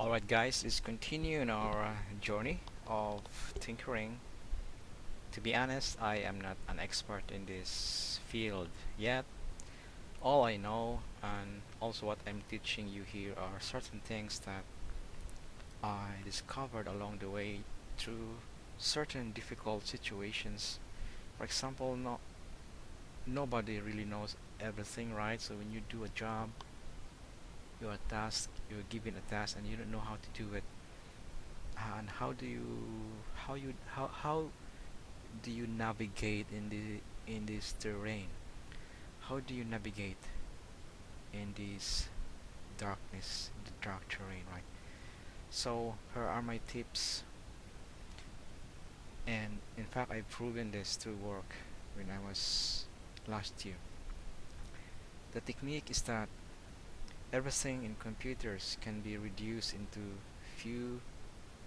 Alright guys, let's continue in our journey of tinkering. To be honest, I am not an expert in this field yet. All I know and also what I'm teaching you here are certain things that I discovered along the way through certain difficult situations. For example, nobody really knows everything, right? So when you do a job, you're given a task and you don't know how to do it. And how do you navigate in this terrain? How do you navigate in this darkness, the dark terrain, right? So here are my tips, and in fact, I've proven this through work when I was last year. The technique is that everything in computers can be reduced into few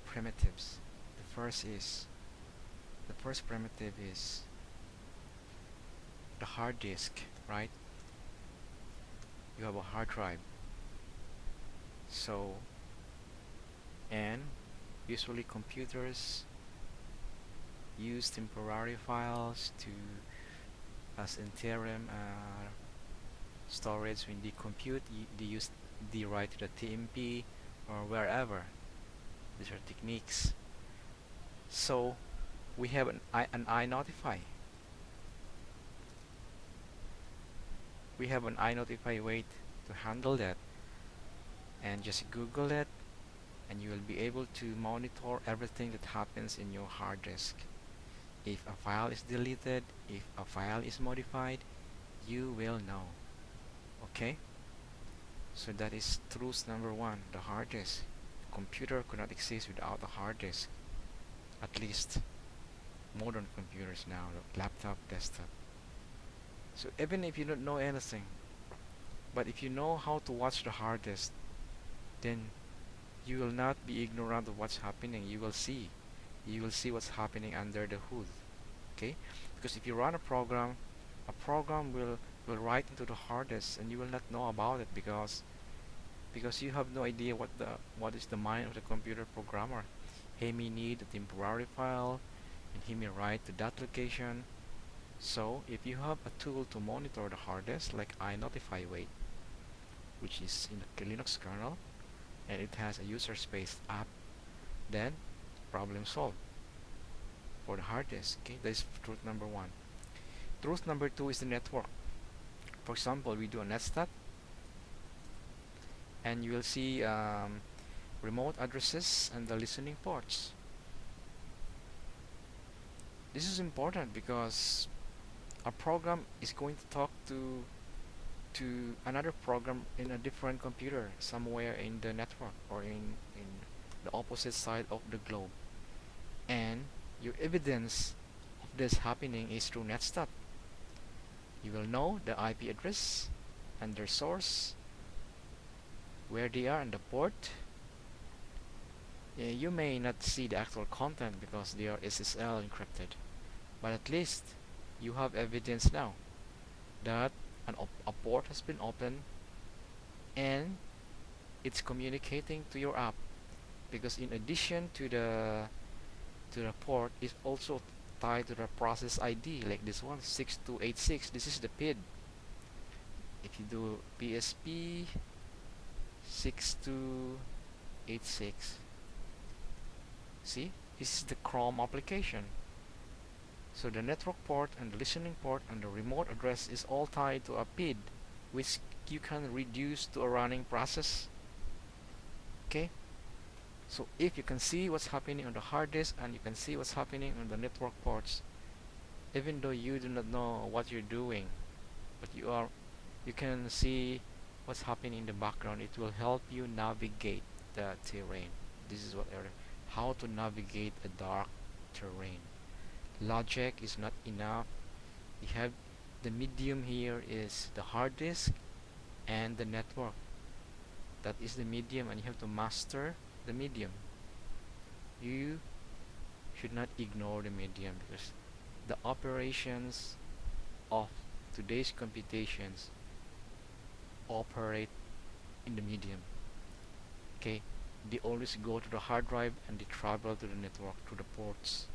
primitives. The first is the first primitive is the hard disk, right? You have a hard drive. So, and usually computers use temporary files to as interim storage when they compute. They use they write to the TMP or wherever. These are techniques. So we have an iNotify. We have an iNotify way to handle that, and just Google it, and you will be able to monitor everything that happens in your hard disk. If a file is deleted, if a file is modified, you will know. Okay? So that is truth number one, the hard disk. Computer could not exist without a hard disk. At least modern computers now, laptop, desktop. So even if you don't know anything, but if you know how to watch the hard disk, then you will not be ignorant of what's happening. You will see. You will see what's happening under the hood. Okay? Because if you run a program will write into the hard disk and you will not know about it because you have no idea what is the mind of the computer programmer. He may need a temporary file and he may write to that location. So if you have a tool to monitor the hard disk like iNotify Wait, which is in the Linux kernel and it has a user space app, then problem solved for the hard disk. Okay, that is truth number one. Truth number two is the network. For example, we do a netstat and you will see remote addresses and the listening ports. This is important because a program is going to talk to another program in a different computer somewhere in the network or in the opposite side of the globe. And your evidence of this happening is through netstat. You will know the IP address and their source, where they are and the port. You may not see the actual content because they are SSL encrypted, but at least you have evidence now that a port has been opened and it's communicating to your app, because in addition to the port is also tied to the process ID, like this one 6286. This is the PID. If you do PSP 6286, see, this is the Chrome application. So the network port and the listening port and the remote address is all tied to a PID, which you can reduce to a running process. Okay, so if you can see what's happening on the hard disk and you can see what's happening on the network ports, even though you do not know what you're doing, but you can see what's happening in the background. It will help you navigate the terrain. This is what how to navigate a dark terrain. Logic is not enough. You have the medium here is the hard disk and the network. That is the medium, and you have to master the medium. You should not ignore the medium because the operations of today's computations operate in the medium. Okay, They always go to the hard drive and they travel to the network through the ports.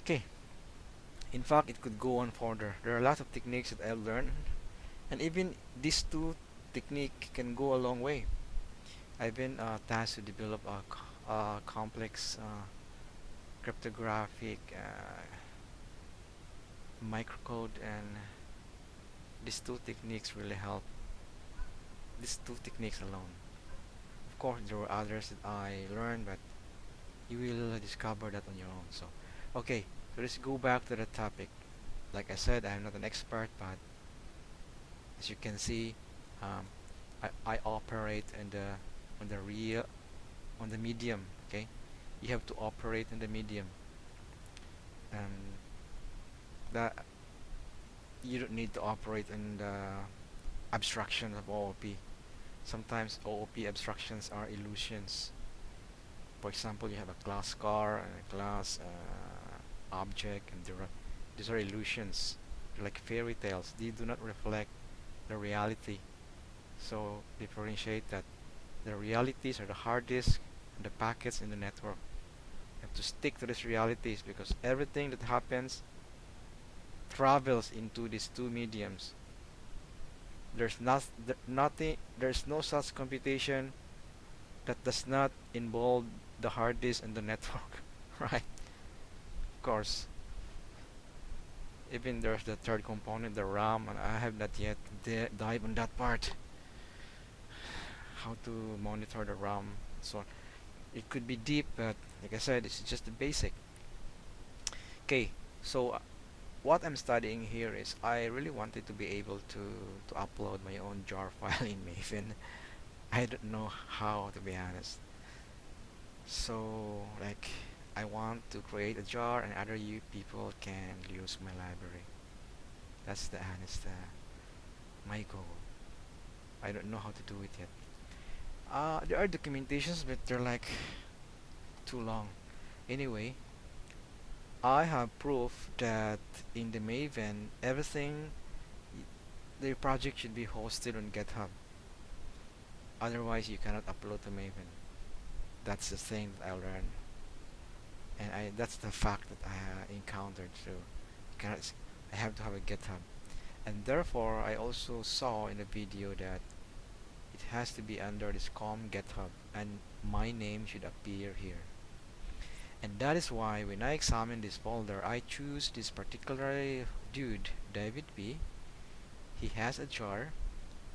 Okay, in fact, it could go on further. There are a lot of techniques that I've learned, and even these two technique can go a long way. I've been tasked to develop a complex cryptographic microcode, and these two techniques really help. These two techniques alone. Of course, there were others that I learned, but you will discover that on your own. So, okay, so let's go back to the topic. Like I said, I'm not an expert, but as you can see, um, I operate in the on the real on the medium. Okay, you have to operate in the medium, and that you don't need to operate in the abstraction of OOP. Sometimes OOP abstractions are illusions. For example, you have a class car and a class object, and these are illusions. They're like fairy tales. They do not reflect the reality. So differentiate that the realities are the hard disk and the packets in the network. You have to stick to these realities because everything that happens travels into these two mediums. Nothing. There's no such computation that does not involve the hard disk and the network, right? Of course, even there's the third component, the RAM, and I have not yet dive on that part. How to monitor the RAM, so it could be deep, but like I said, this is just the basic. Okay, so what I'm studying here is I really wanted to be able to upload my own jar file in Maven. I don't know how, to be honest. So like I want to create a jar and other you people can use my library. That's the honest my goal. I don't know how to do it yet. There are documentations, but they're like too long. Anyway, I have proof that in the Maven, everything, the project should be hosted on GitHub. Otherwise, you cannot upload to Maven. That's the thing that I learned, and that's the fact that I encountered. So, you cannot. I have to have a GitHub, and therefore, I also saw in the video that it has to be under this com GitHub, and my name should appear here. And that is why when I examine this folder, I choose this particular dude, David B. He has a jar.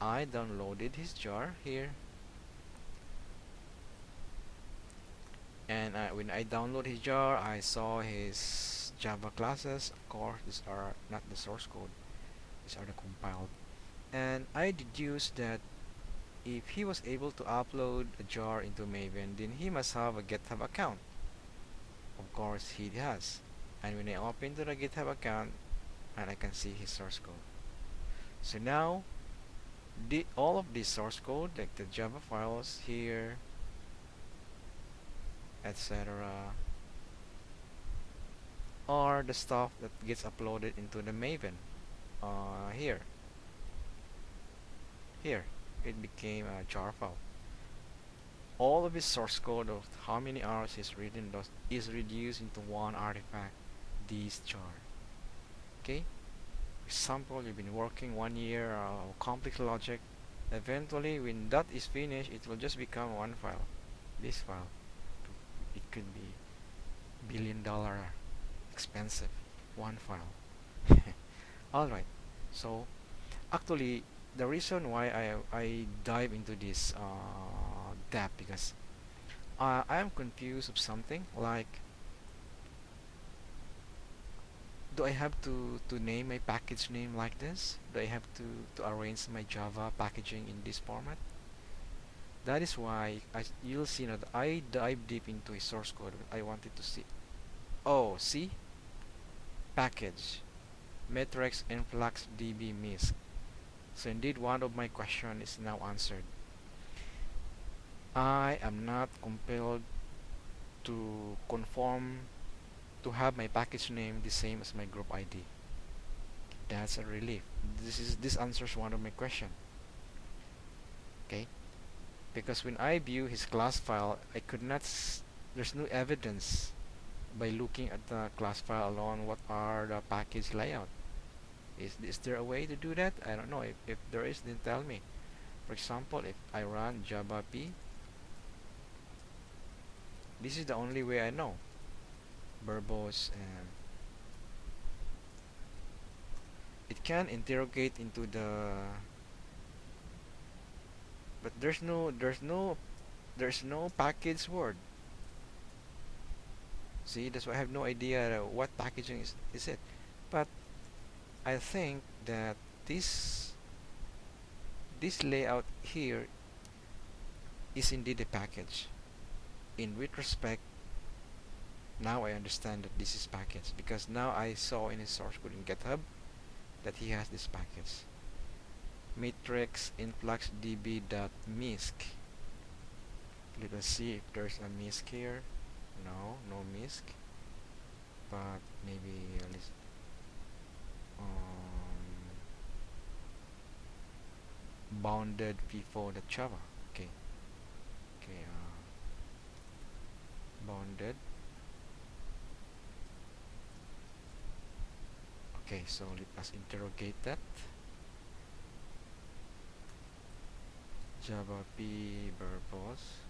I downloaded his jar here, and when I download his jar, I saw his Java classes. Of course, these are not the source code; these are the compiled. And I deduced that if he was able to upload a jar into Maven, then he must have a GitHub account. Of course, he has. And when I open to the GitHub account, and I can see his source code. So now, all of this source code, like the Java files here, etc., are the stuff that gets uploaded into the Maven. Here, here, it became a jar file. All of his source code of how many hours he's written is reduced into one artifact, this jar. Okay. For example, you've been working 1 year complex logic. Eventually, when that is finished, it will just become one file. This file. It could be $1 billion expensive. One file. Alright. So, actually, the reason why I dive into this depth because I am confused of something like do I have to name my package name like this? Do I have to arrange my Java packaging in this format? That is why you'll see that I dive deep into a source code. I wanted to see. Oh, see? Package. Matrix influx db miss. So indeed one of my question is now answered. I am not compelled to conform to have my package name the same as my group ID. That's a relief. This answers one of my question. Okay. because when I view his class file, I could not there's no evidence by looking at the class file alone what are the package layout. Is there a way to do that? I don't know. If there is, then tell me. For example, if I run java p, this is the only way I know. Verbose, and it can interrogate into the, but there's no package word. See, that's why I have no idea what packaging is it. But I think that this this layout here is indeed a package. In retrospect, now I understand that this is package because now I saw in his source code in GitHub that he has this package. Matrix influx db.misc. Let us see if there's a misc here. No misc. But maybe let's bounded before the Java. Okay. Okay. Bounded. Okay. So let us interrogate that. Java p verbose.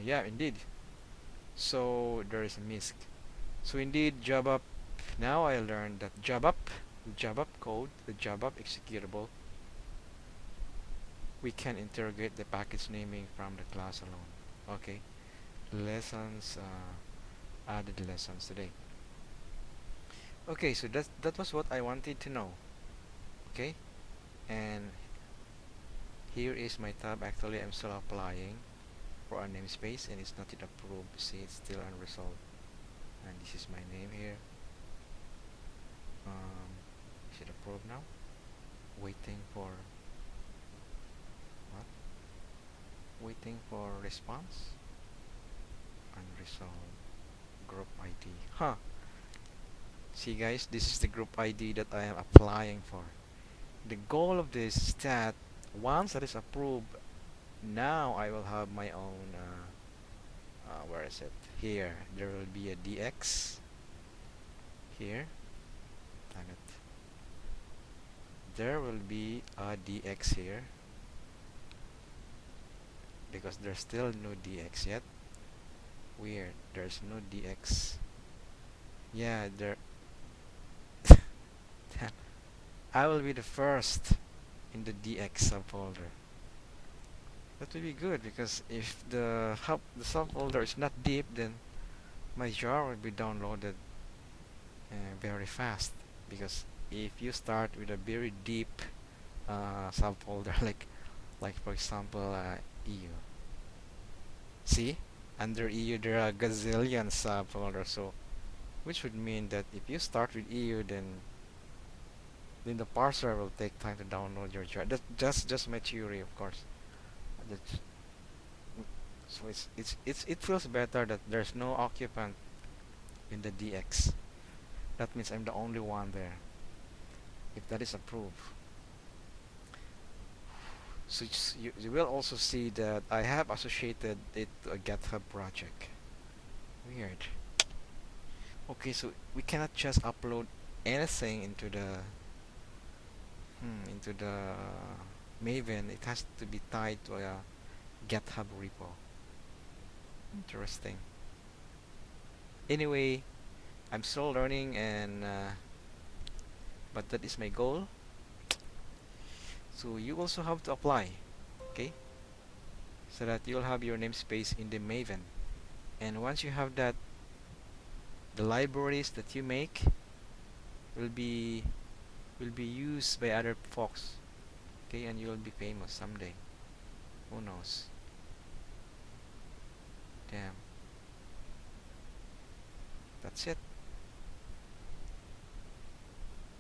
Yeah, indeed. So there is a misc. So indeed, Java. Now I learned that Java code, the Java executable, we can interrogate the package naming from the class alone. Okay. Lessons. Added lessons today. Okay, so that was what I wanted to know. Okay, and here is my tab. Actually, I'm still applying for a namespace, and it's not yet approved. See, it's still unresolved. And this is my name here. Is it approved now? Waiting for what? Waiting for response. Unresolved. Group ID. Huh. See, guys, this is the group ID that I am applying for. The goal of this is that once that is approved, now I will have my own where is it? Here there will be a DX here. Dang it. There will be a DX here because there's still no DX yet. Weird, there's no DX. Yeah, there. I will be the first in the DX subfolder. That would be good because if the subfolder is not deep, then my jar will be downloaded very fast. Because if you start with a very deep subfolder, like for example EU, see, under EU there are gazillion subfolders. So which would mean that if you start with EU, then the parser will take time to download your jar. That's just my theory, of course. That's, so it feels better that there's no occupant in the DX. That means I'm the only one there. If that is approved, so you will also see that I have associated it to a GitHub project. Weird. Okay, so we cannot just upload anything into the Maven. It has to be tied to a GitHub repo. Interesting. Anyway, I'm still learning, and but that is my goal. So you also have to apply, okay, so that you'll have your namespace in the Maven. And once you have that, the libraries that you make will be used by other folks, okay, and you'll be famous someday. Who knows? Damn. That's it.